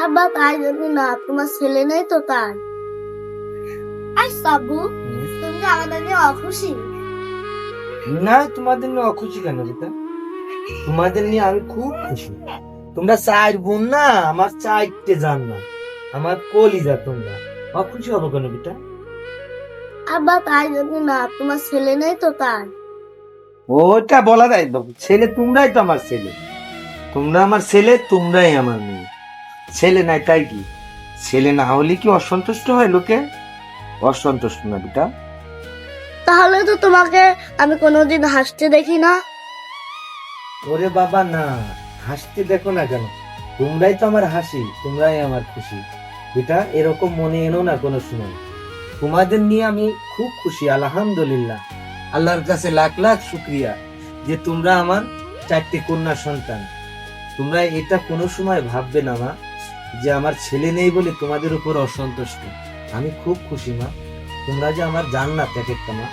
আব্বা তাই যদি না, তোমার ছেলে নেই তো তার। আর সাবু, তুমি কি আমাদের নিয়ে অখুশি? না, তোমাদের নিয়ে অখুশি কেন বেটা? তোমাদের নিয়ে আমি খুব খুশি। তোমরা চার বোন না, আমার চারটে জান না, আমার কলিজা। তোমরা অখুশি হবো কেন বেটা? আব্বা তাই যদি না, তোমার ছেলে নেই তো তার। ওটা বলা যায় বাবু, ছেলে তোমরাই তো আমার ছেলে। তোমরা আমার ছেলে, তোমরাই আমার মেয়ে। ছেলে নাই তাই কি? ছেলে না হলে কি অসন্তুষ্ট হয় লোকে? অসন্তুষ্ট না বেটা। তাহলে তো তোমাকে আমি কোনোদিন হাসতে দেখি না। ওরে বাবা না, হাসতে দেখো না কেন? তোমরাই তো আমার হাসি, তোমরাই আমার খুশি। বেটা এরকম মনে এনো না কোনো সময়। তোমাদের নিয়ে আমি খুব খুশি, আলহামদুলিল্লাহ। আল্লাহর কাছে লাখ লাখ শুক্রিয়া যে তোমরা আমার চারটি কন্যা সন্তান। তোমরা এটা কোনো সময় ভাববে না মা, যে আমার ছেলে নেই বলে তোমাদের উপর অসন্তুষ্ট। আমি খুব খুশি মা, তোমরা যে আমার জান্নাত এক একটা মা।